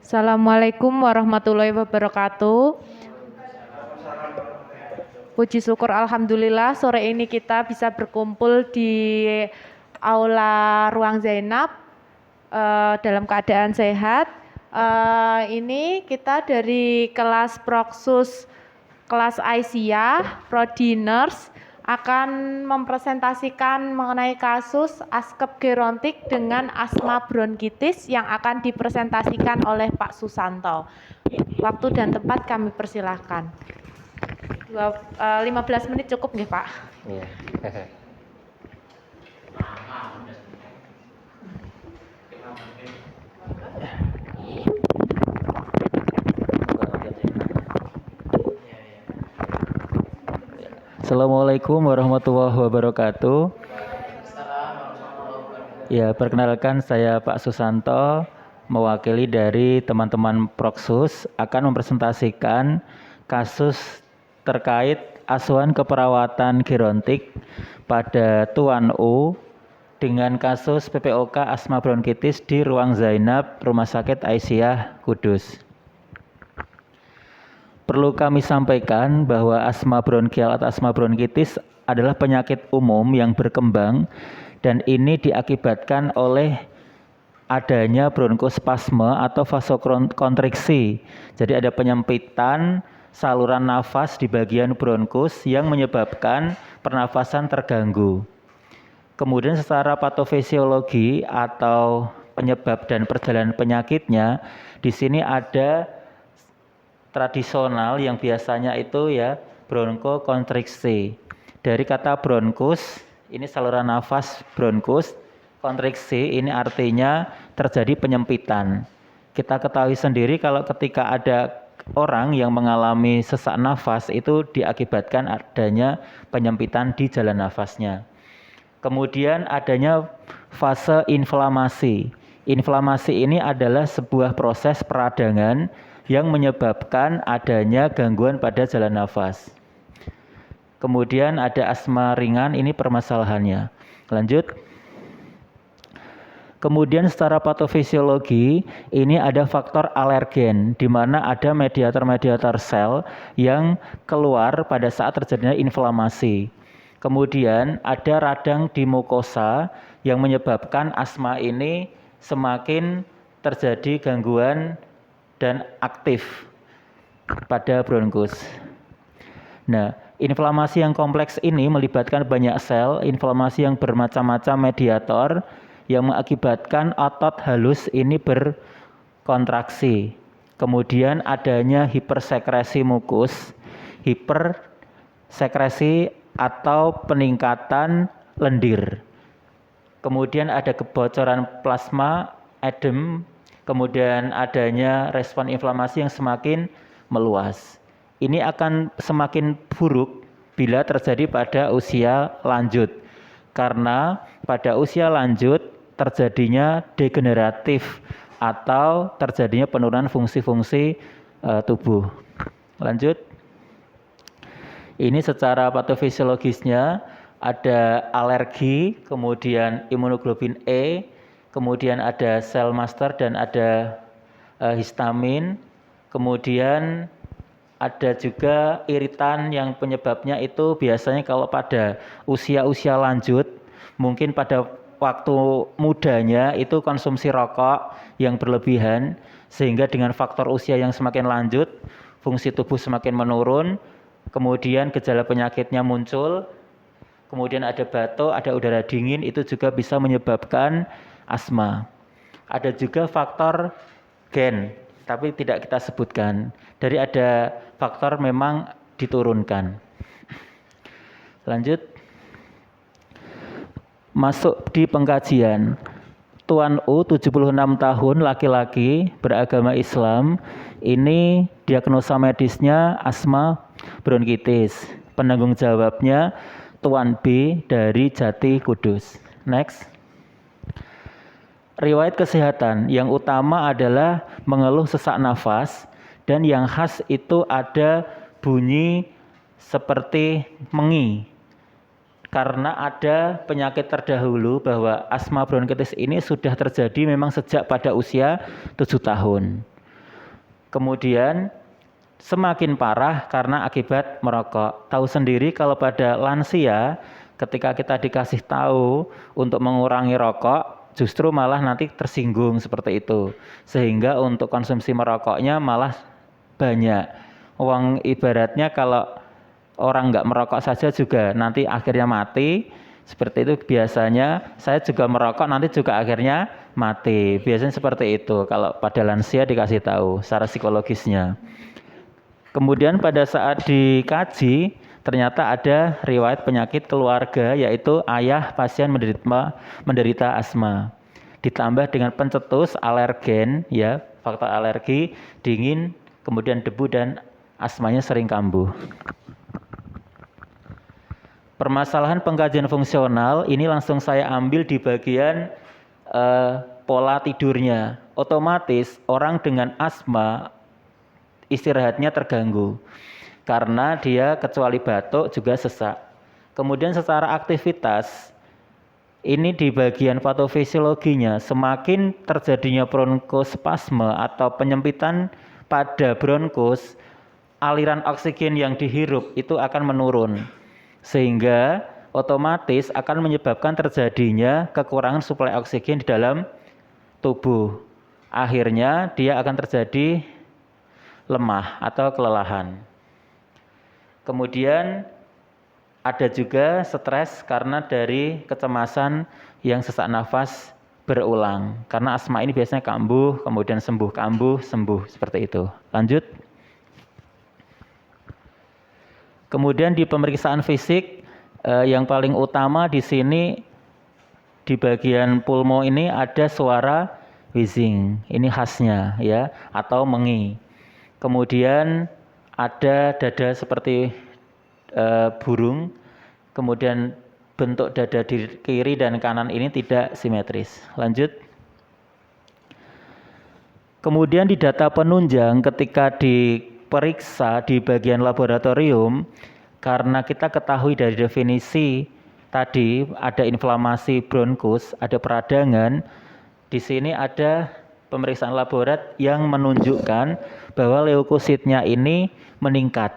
Assalamualaikum warahmatullahi wabarakatuh. Puji syukur alhamdulillah sore ini kita bisa berkumpul di Aula Ruang Zainab dalam keadaan sehat. Ini kita dari kelas Proksus, kelas Aisyah, Prodi Nurse akan mempresentasikan mengenai kasus askep gerontik dengan asma bronkitis yang akan dipresentasikan oleh Pak Susanto. Waktu dan tempat kami persilahkan. 15 menit cukup nggih, Pak? Iya. Assalamualaikum warahmatullahi wabarakatuh. Ya, perkenalkan saya Pak Susanto, mewakili dari teman-teman Proksus akan mempresentasikan kasus terkait asuhan keperawatan gerontik pada Tuan U dengan kasus PPOK asma bronkitis di Ruang Zainab, Rumah Sakit Aisyah, Kudus. Perlu kami sampaikan bahwa asma bronkial atau asma bronkitis adalah penyakit umum yang berkembang dan ini diakibatkan oleh adanya bronkospasme atau vasokonstriksi. Jadi ada penyempitan saluran nafas di bagian bronkus yang menyebabkan pernafasan terganggu. Kemudian secara patofisiologi atau penyebab dan perjalanan penyakitnya, di sini ada tradisional yang biasanya itu ya bronkokonstriksi. Dari kata bronkus, ini saluran nafas bronkus, kontriksi ini artinya terjadi penyempitan. Kita ketahui sendiri kalau ketika ada orang yang mengalami sesak nafas itu diakibatkan adanya penyempitan di jalan nafasnya. Kemudian adanya fase inflamasi. Inflamasi ini adalah sebuah proses peradangan yang menyebabkan adanya gangguan pada jalan nafas. Kemudian ada asma ringan, ini permasalahannya. Lanjut. Kemudian secara patofisiologi, ini ada faktor alergen, di mana ada mediator-mediator sel yang keluar pada saat terjadinya inflamasi. Kemudian ada radang di mukosa yang menyebabkan asma ini semakin terjadi gangguan dan aktif pada bronkus. Nah, inflamasi yang kompleks ini melibatkan banyak sel, inflamasi yang bermacam-macam mediator yang mengakibatkan otot halus ini berkontraksi. Kemudian adanya hipersekresi mukus, hipersekresi atau peningkatan lendir. Kemudian ada kebocoran plasma, edem, kemudian adanya respon inflamasi yang semakin meluas. Ini akan semakin buruk bila terjadi pada usia lanjut. Karena pada usia lanjut terjadinya degeneratif atau terjadinya penurunan fungsi-fungsi tubuh. Lanjut. Ini secara patofisiologisnya ada alergi, kemudian imunoglobulin E, kemudian ada sel master dan ada histamin, kemudian ada juga iritan yang penyebabnya itu biasanya kalau pada usia-usia lanjut, mungkin pada waktu mudanya itu konsumsi rokok yang berlebihan, sehingga dengan faktor usia yang semakin lanjut, fungsi tubuh semakin menurun, kemudian gejala penyakitnya muncul, kemudian ada batuk, ada udara dingin, itu juga bisa menyebabkan asma. Ada juga faktor gen, tapi tidak kita sebutkan. Dari ada faktor memang diturunkan. Lanjut. Masuk di pengkajian. Tuan U 76 tahun, laki-laki, beragama Islam. Ini diagnosa medisnya asma bronkitis. Penanggung jawabnya Tuan B dari Jati, Kudus. Next. Riwayat kesehatan yang utama adalah mengeluh sesak nafas dan yang khas itu ada bunyi seperti mengi. Karena ada penyakit terdahulu bahwa asma bronkitis ini sudah terjadi memang sejak pada usia 7 tahun. Kemudian semakin parah karena akibat merokok. Tahu sendiri kalau pada lansia ketika kita dikasih tahu untuk mengurangi rokok, justru malah nanti tersinggung seperti itu. Sehingga untuk konsumsi merokoknya malah banyak. Uang ibaratnya kalau orang nggak merokok saja juga nanti akhirnya mati. Seperti itu biasanya, saya juga merokok nanti juga akhirnya mati. Biasanya seperti itu kalau pada lansia dikasih tahu secara psikologisnya. Kemudian pada saat dikaji, ternyata ada riwayat penyakit keluarga yaitu ayah pasien menderita asma. Ditambah dengan pencetus alergen, ya, faktor alergi, dingin, kemudian debu dan asmanya sering kambuh. Permasalahan pengkajian fungsional ini langsung saya ambil di bagian pola tidurnya. Otomatis orang dengan asma istirahatnya terganggu karena dia kecuali batuk juga sesak. Kemudian secara aktivitas ini di bagian patofisiologinya semakin terjadinya bronkospasme atau penyempitan pada bronkus, aliran oksigen yang dihirup itu akan menurun sehingga otomatis akan menyebabkan terjadinya kekurangan suplai oksigen di dalam tubuh. Akhirnya dia akan terjadi lemah atau kelelahan. Kemudian ada juga stres karena dari kecemasan yang sesak nafas berulang. Karena asma ini biasanya kambuh, kemudian sembuh, kambuh, sembuh, seperti itu. Lanjut. Kemudian di pemeriksaan fisik yang paling utama di sini di bagian pulmo ini ada suara wheezing. Ini khasnya ya, atau mengi. Kemudian ada dada seperti burung, kemudian bentuk dada di kiri dan kanan ini tidak simetris. Lanjut. Kemudian di data penunjang ketika diperiksa di bagian laboratorium, karena kita ketahui dari definisi tadi ada inflamasi bronkus, ada peradangan, di sini ada pemeriksaan laborat yang menunjukkan bahwa leukositnya ini meningkat.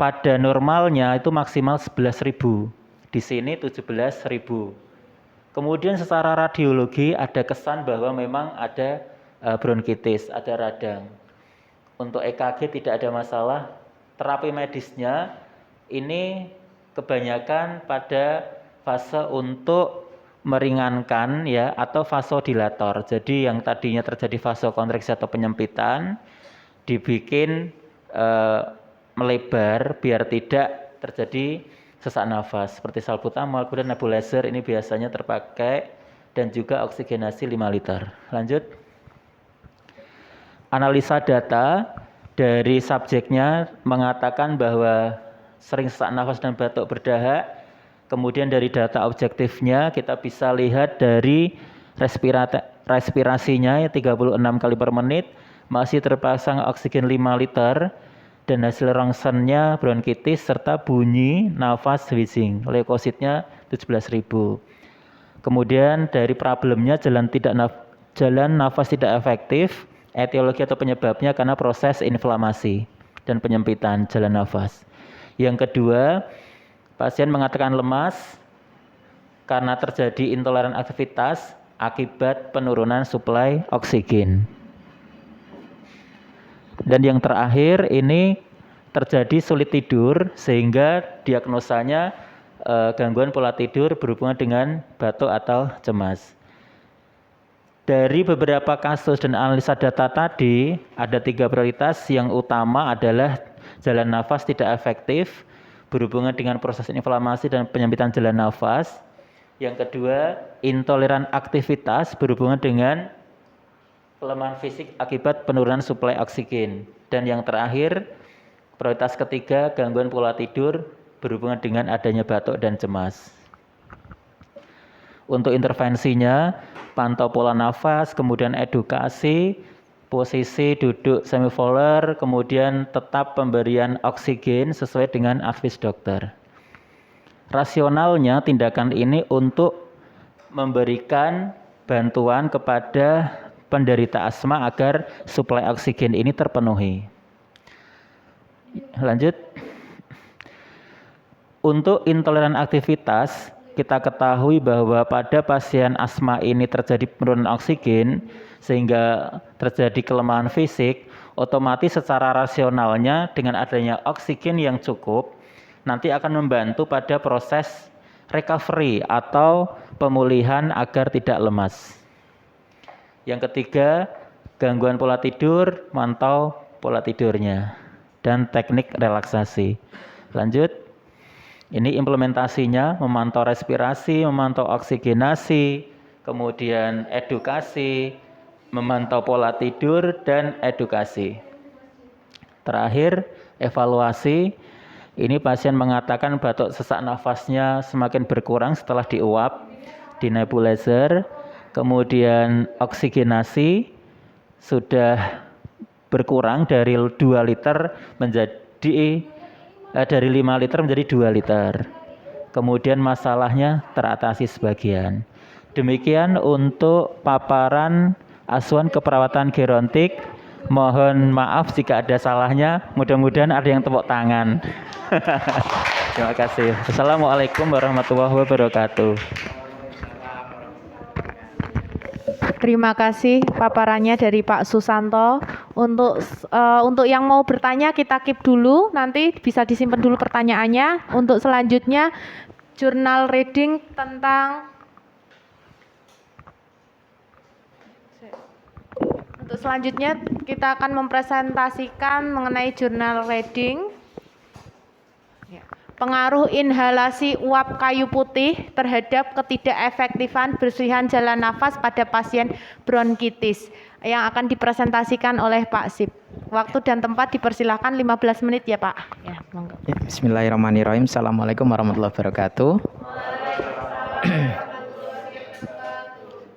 Pada normalnya itu maksimal 11.000. Di sini 17.000. Kemudian secara radiologi ada kesan bahwa memang ada bronkitis, ada radang. Untuk EKG tidak ada masalah. Terapi medisnya ini kebanyakan pada fase untuk meringankan ya atau vasodilator. Jadi yang tadinya terjadi vasokonstriksi atau penyempitan dibikin melebar biar tidak terjadi sesak nafas seperti salbutamol, kemudian nebulizer ini biasanya terpakai dan juga oksigenasi 5 liter. Lanjut. Analisa data dari subjeknya mengatakan bahwa sering sesak nafas dan batuk berdahak. Kemudian dari data objektifnya kita bisa lihat dari respirasinya 36 kali per menit, masih terpasang oksigen 5 liter, dan hasil rongsennya bronkitis serta bunyi nafas wheezing. Leukositnya 17.000. Kemudian dari problemnya jalan nafas tidak efektif, etiologi atau penyebabnya karena proses inflamasi dan penyempitan jalan nafas. Yang kedua, pasien mengatakan lemas karena terjadi intoleran aktivitas akibat penurunan suplai oksigen. Dan yang terakhir ini terjadi sulit tidur sehingga diagnosanya gangguan pola tidur berhubungan dengan batuk atau cemas. Dari beberapa kasus dan analisa data tadi, ada 3 prioritas. Yang utama adalah jalan nafas tidak efektif, berhubungan dengan proses inflamasi dan penyempitan jalan nafas. Yang kedua, intoleran aktivitas, berhubungan dengan pelemahan fisik akibat penurunan suplai oksigen. Dan yang terakhir, prioritas ketiga, gangguan pola tidur, berhubungan dengan adanya batuk dan cemas. Untuk intervensinya, pantau pola nafas, kemudian edukasi, posisi duduk semivolar, kemudian tetap pemberian oksigen sesuai dengan advice dokter. Rasionalnya tindakan ini untuk memberikan bantuan kepada penderita asma agar suplai oksigen ini terpenuhi. Lanjut. Untuk intoleran aktivitas, kita ketahui bahwa pada pasien asma ini terjadi penurunan oksigen sehingga terjadi kelemahan fisik, otomatis secara rasionalnya dengan adanya oksigen yang cukup nanti akan membantu pada proses recovery atau pemulihan agar tidak lemas. Yang ketiga, gangguan pola tidur, mantau pola tidurnya dan teknik relaksasi. Lanjut. Ini implementasinya memantau respirasi, memantau oksigenasi, kemudian edukasi, memantau pola tidur dan edukasi. Terakhir, evaluasi. Ini pasien mengatakan batuk sesak nafasnya semakin berkurang setelah diuap di nebulizer. Kemudian oksigenasi sudah berkurang dari 2 liter menjadi dari 5 liter menjadi 2 liter. Kemudian masalahnya teratasi sebagian. Demikian untuk paparan asuhan keperawatan gerontik. Mohon maaf jika ada salahnya. Mudah-mudahan ada yang tepuk tangan. Terima kasih. Assalamualaikum warahmatullahi wabarakatuh. Terima kasih paparannya dari Pak Susanto. Untuk yang mau bertanya kita keep dulu, nanti bisa disimpan dulu pertanyaannya. Untuk selanjutnya jurnal reading tentang Untuk selanjutnya kita akan mempresentasikan mengenai jurnal reading. Pengaruh inhalasi uap kayu putih terhadap ketidakefektifan bersihan jalan nafas pada pasien bronkitis yang akan dipresentasikan oleh Pak Sip. Waktu dan tempat dipersilahkan 15 menit ya Pak. Ya, monggo. Bismillahirrahmanirrahim. Assalamualaikum warahmatullahi wabarakatuh.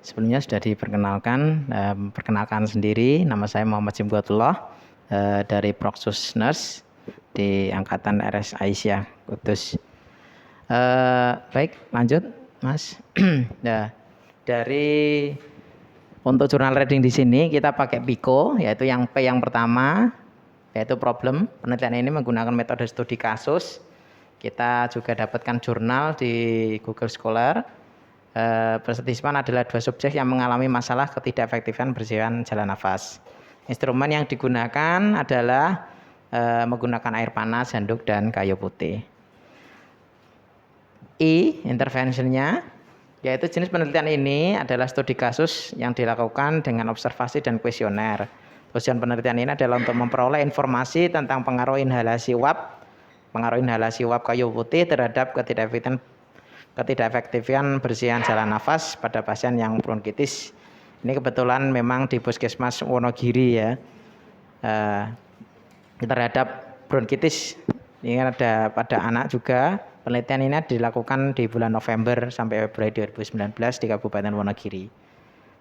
Sebelumnya sudah diperkenalkan, perkenalkan sendiri, nama saya Muhammad Jimgotullah dari Proksus Nurse di Angkatan RS Aisyah Kudus. Baik, lanjut Mas. Nah, dari untuk jurnal reading di sini kita pakai PICO, yaitu yang P yang pertama, yaitu problem. Penelitian ini menggunakan metode studi kasus. Kita juga dapatkan jurnal di Google Scholar. Partisipasi adalah 2 subjek yang mengalami masalah ketidakefektifan bersihan jalan nafas. Instrumen yang digunakan adalah menggunakan air panas, handuk, dan kayu putih. Interventionnya, yaitu jenis penelitian ini adalah studi kasus yang dilakukan dengan observasi dan kuesioner. Tujuan penelitian ini adalah untuk memperoleh informasi tentang pengaruh inhalasi uap kayu putih terhadap ketidakefektifan bersihan jalan nafas pada pasien yang bronkitis. Ini kebetulan memang di Puskesmas Wonogiri ya. Terhadap bronkitis ini ada pada anak juga. Penelitian ini dilakukan di bulan November sampai Februari 2019 di Kabupaten Wonogiri.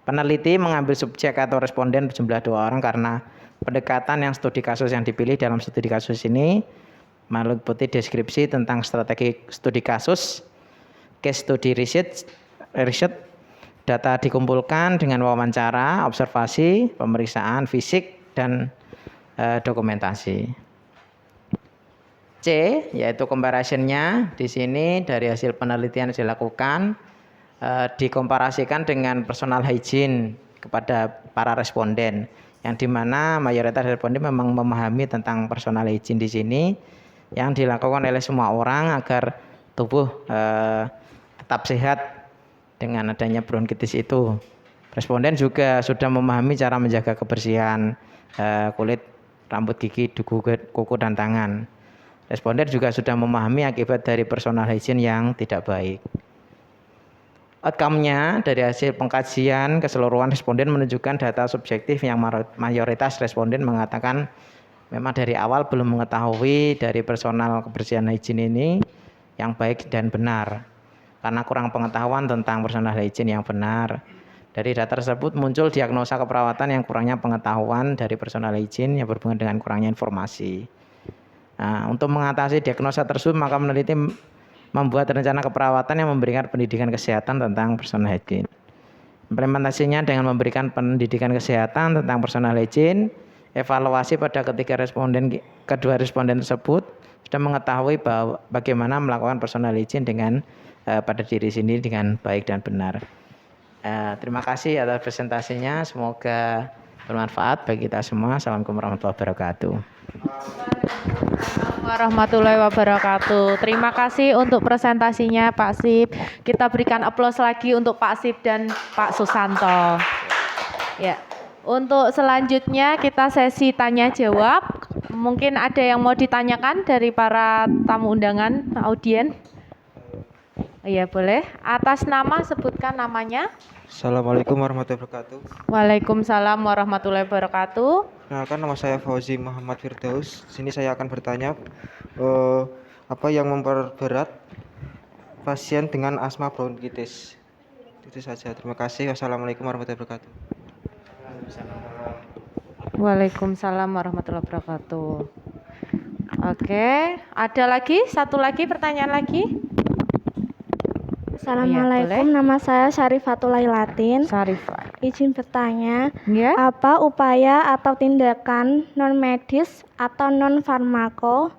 Peneliti mengambil subjek atau responden berjumlah 2 orang karena pendekatan yang studi kasus yang dipilih dalam studi kasus ini meliputi deskripsi tentang strategi studi kasus, case study research, data dikumpulkan dengan wawancara, observasi, pemeriksaan fisik, dan dokumentasi. C, yaitu comparison-nya. Di sini dari hasil penelitian yang dilakukan dikomparasikan dengan personal hygiene kepada para responden, yang dimana mayoritas responden memang memahami tentang personal hygiene di sini yang dilakukan oleh semua orang agar tubuh tetap sehat dengan adanya bronkitis itu. Responden juga sudah memahami cara menjaga kebersihan kulit, rambut, gigi, kuku, dan tangan. Responden juga sudah memahami akibat dari personal hygiene yang tidak baik. Outcome-nya dari hasil pengkajian keseluruhan responden menunjukkan data subjektif yang mayoritas responden mengatakan memang dari awal belum mengetahui dari personal kebersihan hygiene ini yang baik dan benar, karena kurang pengetahuan tentang personal hygiene yang benar. Dari data tersebut muncul diagnosa keperawatan yang kurangnya pengetahuan dari personal hygiene yang berhubungan dengan kurangnya informasi. Nah, untuk mengatasi diagnosa tersebut, maka peneliti membuat rencana keperawatan yang memberikan pendidikan kesehatan tentang personal hygiene. Implementasinya dengan memberikan pendidikan kesehatan tentang personal hygiene, evaluasi pada kedua responden tersebut sudah mengetahui bahwa bagaimana melakukan personal hygiene dengan pada diri sendiri dengan baik dan benar. Terima kasih atas presentasinya, semoga bermanfaat bagi kita semua. Assalamualaikum warahmatullahi wabarakatuh. Warahmatullahi wabarakatuh. Terima kasih untuk presentasinya Pak Sip. Kita berikan aplaus lagi untuk Pak Sip dan Pak Susanto. Ya. Untuk selanjutnya kita sesi tanya jawab. Mungkin ada yang mau ditanyakan dari para tamu undangan, audien? Iya, boleh. Atas nama sebutkan namanya. Assalamualaikum warahmatullahi wabarakatuh. Waalaikumsalam warahmatullahi wabarakatuh. Perkenalkan, nama saya Fauzi Muhammad Firdaus. Sini saya akan bertanya apa yang memperberat pasien dengan asma bronkitis. Itu saja. Terima kasih. Wassalamualaikum warahmatullahi wabarakatuh. Waalaikumsalam warahmatullahi wabarakatuh. Oke, ada lagi? Satu lagi pertanyaan lagi? Assalamualaikum, nama saya Syarifatul Lailatin. Syarifah. Izin bertanya, Ya. apa upaya atau tindakan non medis atau non farmako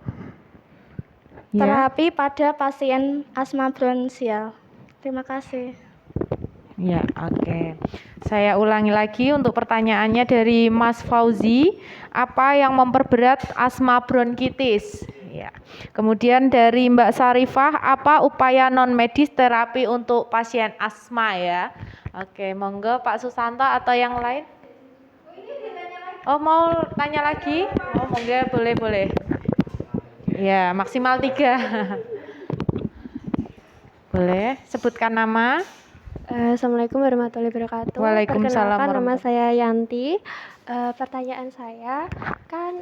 Ya. terapi pada pasien asma bronsial? Terima kasih. Ya, oke. Saya ulangi lagi untuk pertanyaannya dari Mas Fauzi, apa yang memperberat asma bronkitis? Ya. Kemudian dari Mbak Sarifah, apa upaya non medis terapi untuk pasien asma ya? Oke, monggo Pak Susanto atau yang lain? Oh, mau tanya lagi? Oh, monggo, boleh. Ya, maksimal 3. Boleh, sebutkan nama. Assalamualaikum warahmatullahi wabarakatuh. Waalaikumsalam Perkenalkan, nama warahmatullahi. saya Yanti. Pertanyaan saya kan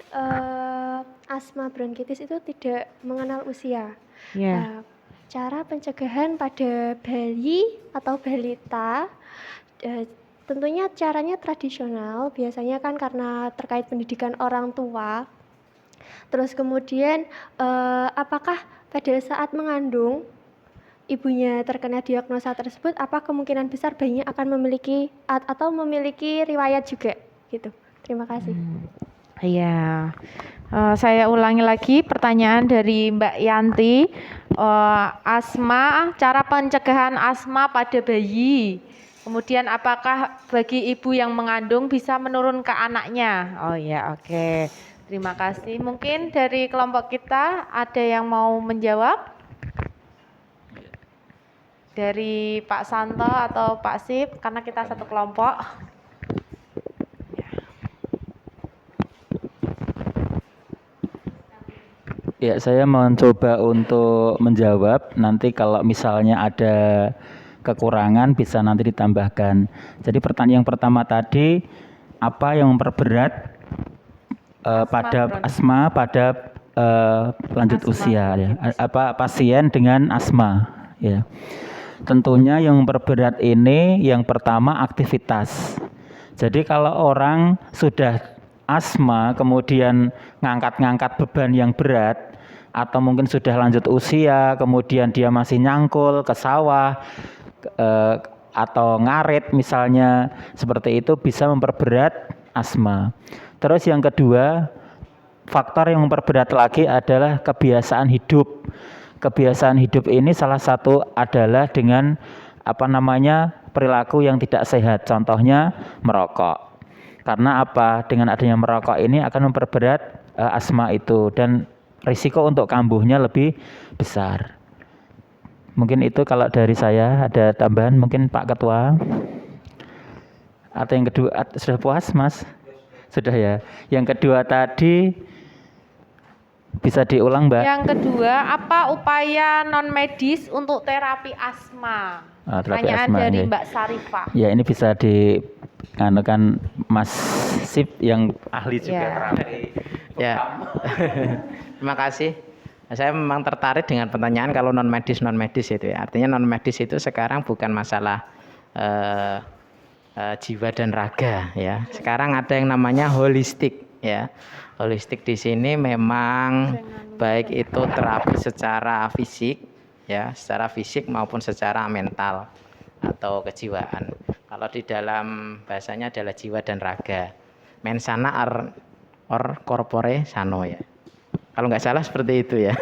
asma bronkitis itu tidak mengenal usia. Ya. Cara pencegahan pada bayi atau balita, tentunya caranya tradisional, biasanya kan karena terkait pendidikan orang tua. Terus kemudian apakah pada saat mengandung ibunya terkena diagnosa tersebut, apa kemungkinan besar bayinya akan memiliki atau memiliki riwayat juga gitu. Terima kasih. Iya. Saya ulangi lagi pertanyaan dari Mbak Yanti. Asma, cara pencegahan asma pada bayi. Kemudian apakah bagi ibu yang mengandung bisa menurun ke anaknya? Oh ya, oke. Terima kasih. Mungkin dari kelompok kita ada yang mau menjawab? Dari Pak Santo atau Pak Sip, karena kita satu kelompok. Ya, saya mencoba untuk menjawab. Nanti kalau misalnya ada kekurangan bisa nanti ditambahkan. Jadi pertanyaan yang pertama tadi, apa yang memperberat pada asma pada lanjut usia ya? Apa pasien dengan asma ya? Tentunya yang memperberat ini yang pertama aktivitas. Jadi kalau orang sudah asma kemudian ngangkat-ngangkat beban yang berat atau mungkin sudah lanjut usia kemudian dia masih nyangkul ke sawah atau ngarit misalnya, seperti itu bisa memperberat asma. Terus yang kedua, faktor yang memperberat lagi adalah kebiasaan hidup. Kebiasaan hidup ini salah satu adalah dengan perilaku yang tidak sehat. Contohnya merokok. Karena apa? Dengan adanya merokok ini akan memperberat asma itu dan risiko untuk kambuhnya lebih besar. Mungkin itu kalau dari saya. Ada tambahan mungkin Pak Ketua? Atau yang kedua, sudah puas Mas? Sudah ya. Yang kedua tadi bisa diulang Mbak? Yang kedua, apa upaya non medis untuk terapi asma? Pertanyaan asma, dari ya. Mbak Sarifah. Ya, ini bisa dianukan Mas Sip yang ahli juga. Ya. Terima kasih. Saya memang tertarik dengan pertanyaan kalau non medis itu ya. Artinya non medis itu sekarang bukan masalah jiwa dan raga ya. Sekarang ada yang namanya holistik ya. Holistik di sini memang baik itu terapi secara fisik ya, secara fisik maupun secara mental atau kejiwaan. Kalau di dalam bahasanya adalah jiwa dan raga. Mensana or corpore sano ya. Kalau nggak salah seperti itu ya.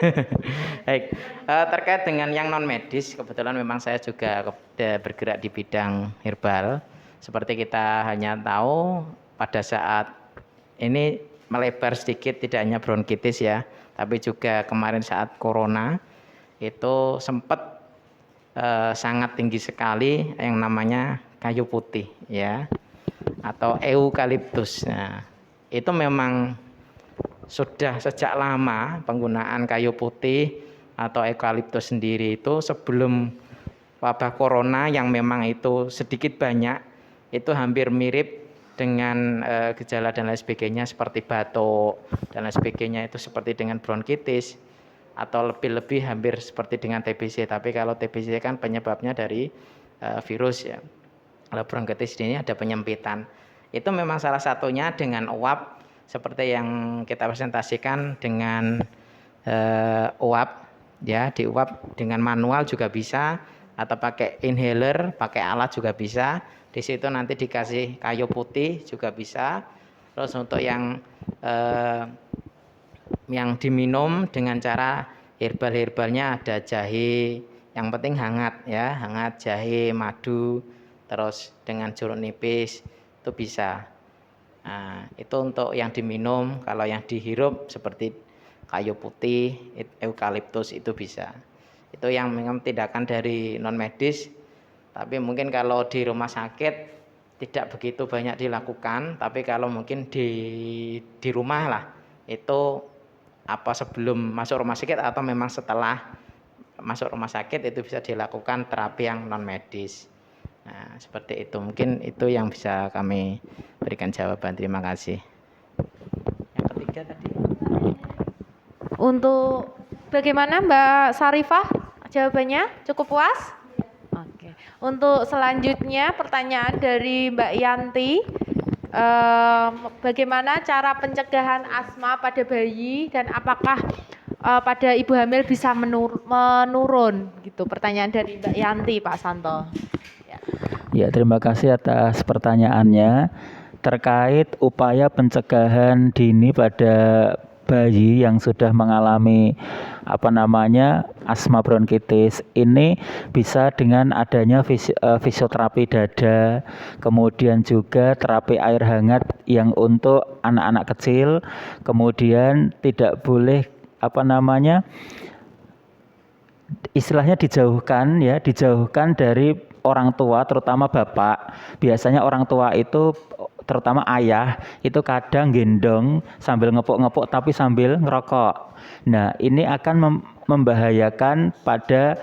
Baik, terkait dengan yang non medis, kebetulan memang saya juga bergerak di bidang herbal. Seperti kita hanya tahu pada saat ini melebar sedikit, tidak hanya bronkitis ya, tapi juga kemarin saat corona itu sempat sangat tinggi sekali yang namanya kayu putih ya, atau eukaliptus. Nah, itu memang sudah sejak lama penggunaan kayu putih atau eukaliptus sendiri itu sebelum wabah corona yang memang itu sedikit banyak, itu hampir mirip dengan gejala dan lain sebagainya seperti batuk dan lain sebagainya, itu seperti dengan bronkitis atau lebih-lebih hampir seperti dengan TBC. Tapi kalau TBC kan penyebabnya dari virus ya. Kalau bronkitis ini ada penyempitan. Itu memang salah satunya dengan uap seperti yang kita presentasikan dengan uap ya, diuap dengan manual juga bisa, atau pakai inhaler, pakai alat juga bisa. Di situ nanti dikasih kayu putih juga bisa. Terus untuk yang diminum dengan cara herbal-herbalnya ada jahe, yang penting hangat ya, hangat, jahe, madu, terus dengan jeruk nipis itu bisa. Nah, itu untuk yang diminum. Kalau yang dihirup seperti kayu putih, eukaliptus itu bisa. Itu yang memang tindakan dari non medis. Tapi mungkin kalau di rumah sakit tidak begitu banyak dilakukan. Tapi kalau mungkin di rumah lah, itu apa sebelum masuk rumah sakit atau memang setelah masuk rumah sakit itu bisa dilakukan terapi yang non medis. Nah, seperti itu. Mungkin itu yang bisa kami berikan jawaban. Terima kasih. Yang ketiga tadi. Untuk bagaimana Mbak Sarifah jawabannya? Cukup puas? Oke. Untuk selanjutnya pertanyaan dari Mbak Yanti. Bagaimana cara pencegahan asma pada bayi dan apakah pada ibu hamil bisa menurun gitu? Pertanyaan dari Mbak Yanti, Pak Santo. Ya, terima kasih atas pertanyaannya. Terkait upaya pencegahan dini pada bayi yang sudah mengalami asma bronkitis, ini bisa dengan adanya fisioterapi dada, kemudian juga terapi air hangat yang untuk anak-anak kecil, kemudian tidak boleh istilahnya dijauhkan dari orang tua, terutama bapak. Biasanya orang tua itu, terutama ayah, itu kadang gendong sambil ngepuk-ngepuk tapi sambil ngerokok. Nah, ini akan membahayakan pada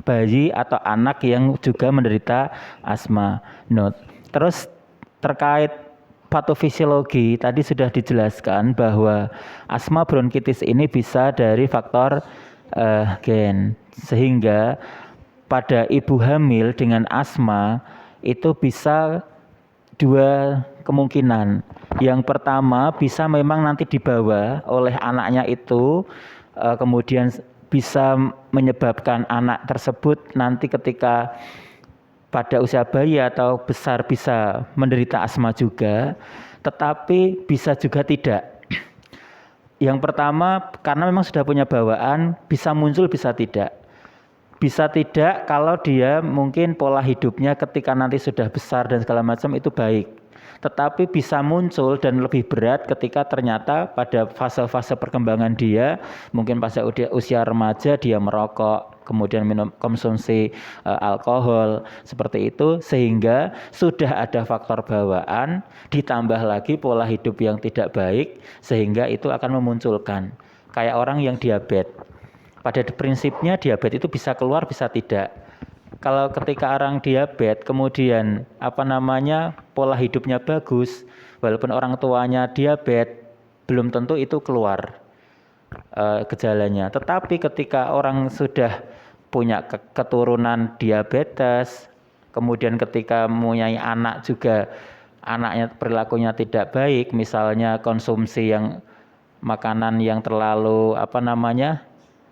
bayi atau anak yang juga menderita asma. Terus terkait patofisiologi, tadi sudah dijelaskan bahwa asma bronkitis ini bisa dari faktor gen, sehingga pada ibu hamil dengan asma itu bisa dua kemungkinan. Yang pertama bisa memang nanti dibawa oleh anaknya itu, kemudian bisa menyebabkan anak tersebut nanti ketika pada usia bayi atau besar bisa menderita asma juga, tetapi bisa juga tidak. Yang pertama karena memang sudah punya bawaan, bisa muncul bisa tidak. Bisa tidak kalau dia mungkin pola hidupnya ketika nanti sudah besar dan segala macam itu baik. Tetapi bisa muncul dan lebih berat ketika ternyata pada fase-fase perkembangan dia, mungkin pada usia remaja dia merokok, kemudian minum konsumsi alkohol, seperti itu, sehingga sudah ada faktor bawaan, ditambah lagi pola hidup yang tidak baik, sehingga itu akan memunculkan. Kayak orang yang diabetes. Pada prinsipnya diabetes itu bisa keluar bisa tidak. Kalau ketika orang diabetes kemudian pola hidupnya bagus, walaupun orang tuanya diabetes belum tentu itu keluar gejalanya. Tetapi ketika orang sudah punya keturunan diabetes, kemudian ketika mempunyai anak juga anaknya perilakunya tidak baik, misalnya konsumsi yang makanan yang terlalu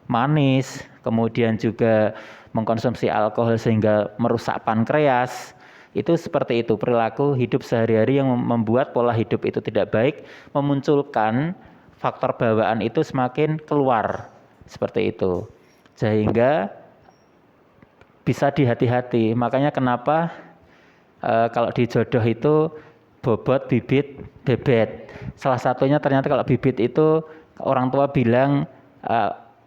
manis, kemudian juga mengkonsumsi alkohol sehingga merusak pankreas. Itu seperti itu, perilaku hidup sehari-hari yang membuat pola hidup itu tidak baik, memunculkan faktor bawaan itu semakin keluar, seperti itu. Sehingga bisa dihati-hati. Makanya kenapa kalau di jodoh itu bobot, bibit, bebet. Salah satunya ternyata kalau bibit itu orang tua bilang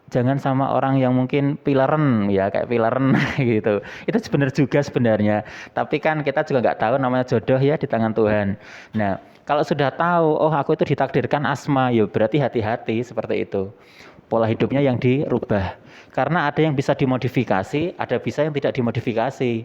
jangan sama orang yang mungkin pileren ya, kayak pileren gitu. Itu benar juga sebenarnya. Tapi kan kita juga nggak tahu, namanya jodoh ya di tangan Tuhan. Nah, kalau sudah tahu, oh aku itu ditakdirkan asma, ya berarti hati-hati seperti itu. Pola hidupnya yang dirubah. Karena ada yang bisa dimodifikasi, ada bisa yang tidak dimodifikasi.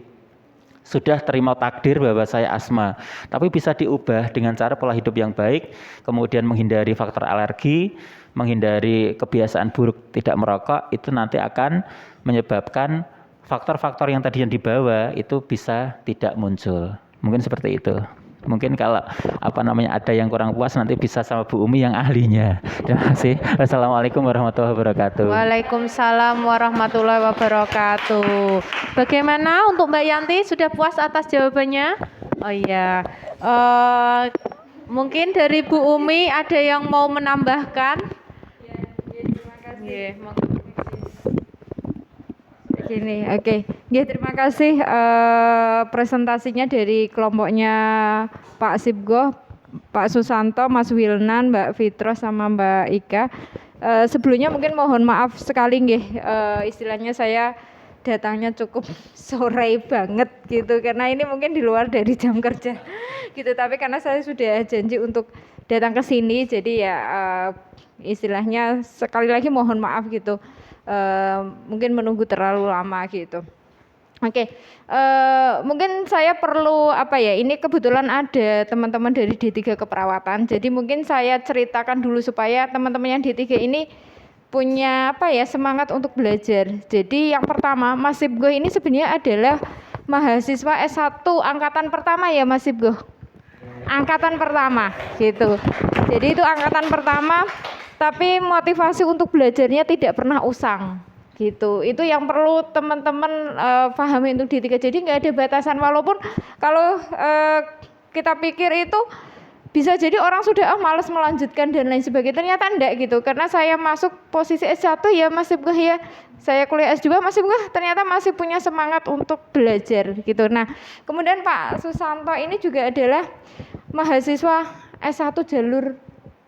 Sudah terima takdir bahwa saya asma, tapi bisa diubah dengan cara pola hidup yang baik, kemudian menghindari faktor alergi, menghindari kebiasaan buruk tidak merokok, itu nanti akan menyebabkan faktor-faktor yang tadi yang dibawa itu bisa tidak muncul. Mungkin seperti itu. Mungkin kalau ada yang kurang puas nanti bisa sama Bu Umi yang ahlinya. Terima kasih. Wassalamualaikum warahmatullahi wabarakatuh. Waalaikumsalam warahmatullahi wabarakatuh. Bagaimana untuk Mbak Yanti, sudah puas atas jawabannya? Oh iya. Mungkin dari Bu Umi ada yang mau menambahkan? Terima kasih. Gini, oke. Terima kasih presentasinya dari kelompoknya Pak Sibgo, Pak Susanto, Mas Wilnan, Mbak Fitro sama Mbak Ika. Sebelumnya mungkin mohon maaf sekali istilahnya saya datangnya cukup sore banget gitu, karena ini mungkin di luar dari jam kerja gitu, tapi karena saya sudah janji untuk datang ke sini, jadi ya istilahnya sekali lagi mohon maaf gitu. Mungkin menunggu terlalu lama gitu. Oke, mungkin saya perlu ini kebetulan ada teman-teman dari D3 Keperawatan, jadi mungkin saya ceritakan dulu supaya teman-teman yang D3 ini punya semangat untuk belajar. Jadi yang pertama, Mas Sibgo ini sebenarnya adalah mahasiswa S1 angkatan pertama ya Mas Sibgo? Angkatan pertama gitu. Jadi itu angkatan pertama, tapi motivasi untuk belajarnya tidak pernah usang gitu. Itu yang perlu teman-teman pahami untuk D3. Jadi nggak ada batasan, walaupun kalau kita pikir itu bisa jadi orang sudah malas melanjutkan dan lain sebagainya, ternyata enggak gitu. Karena saya masuk posisi S1 ya masih ya, saya kuliah S2 masih ternyata masih punya semangat untuk belajar gitu. Nah, kemudian Pak Susanto ini juga adalah mahasiswa S1 jalur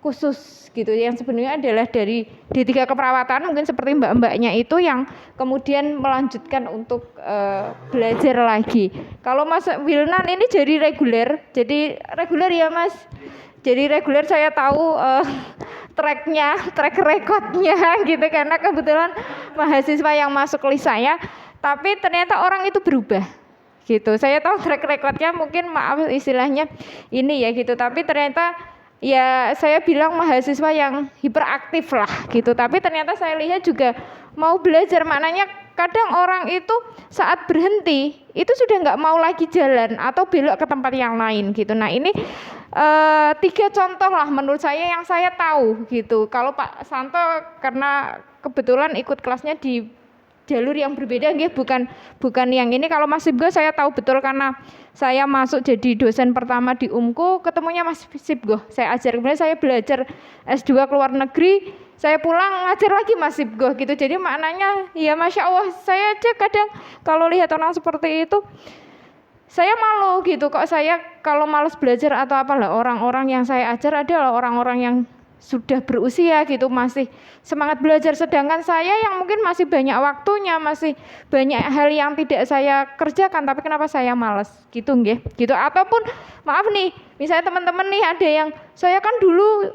khusus gitu, yang sebenarnya adalah dari D3 Keperawatan, mungkin seperti mbak-mbaknya itu yang kemudian melanjutkan untuk belajar lagi. Kalau Mas Wilnan ini jadi reguler ya Mas. Jadi reguler saya tahu track recordnya gitu, karena kebetulan mahasiswa yang masuk list saya, tapi ternyata orang itu berubah gitu. Saya tahu track recordnya mungkin maaf istilahnya ini ya gitu, tapi ternyata ya saya bilang mahasiswa yang hiperaktif lah gitu, tapi ternyata saya lihat juga mau belajar. Maknanya kadang orang itu saat berhenti itu sudah nggak mau lagi jalan atau belok ke tempat yang lain gitu. Nah ini 3 contoh lah menurut saya yang saya tahu gitu. Kalau Pak Santo karena kebetulan ikut kelasnya di jalur yang berbeda bukan yang ini. Kalau Mas Sibgo saya tahu betul karena saya masuk jadi dosen pertama di UMKU, ketemunya Mas Sibgo, saya ajar. Kemudian saya belajar S2 ke luar negeri, saya pulang ngajar lagi Mas Sibgo gitu. Jadi maknanya ya Masya Allah, saya aja kadang kalau lihat orang seperti itu saya malu gitu. Kok saya kalau malas belajar atau apalah, orang-orang yang saya ajar adalah orang-orang yang sudah berusia gitu, masih semangat belajar, sedangkan saya yang mungkin masih banyak waktunya, masih banyak hal yang tidak saya kerjakan, tapi kenapa saya malas gitu gitu. Ataupun maaf nih, misalnya teman-teman nih ada yang saya kan dulu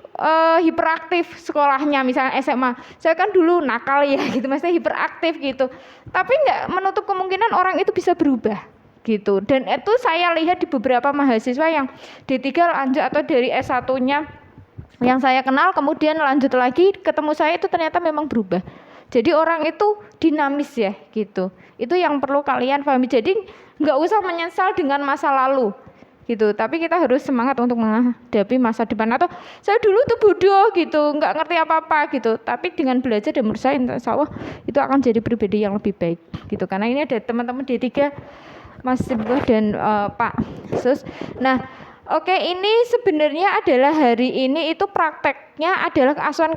hiperaktif sekolahnya, misalnya SMA, saya kan dulu nakal ya gitu, maksudnya hiperaktif gitu, tapi nggak menutup kemungkinan orang itu bisa berubah gitu. Dan itu saya lihat di beberapa mahasiswa yang D3 lanjut atau dari S1-nya yang saya kenal kemudian lanjut lagi ketemu saya, itu ternyata memang berubah. Jadi orang itu dinamis ya gitu. Itu yang perlu kalian pahami. Jadi nggak usah menyesal dengan masa lalu gitu. Tapi kita harus semangat untuk menghadapi masa depan. Atau saya dulu tuh bodoh gitu, nggak ngerti apa-apa gitu. Tapi dengan belajar dan menurut saya insya Allah itu akan jadi pribadi yang lebih baik gitu. Karena ini ada teman-teman D3 Mas Sibgoh dan Pak Sus. Nah, oke, ini sebenarnya adalah hari ini itu prakteknya adalah asuhan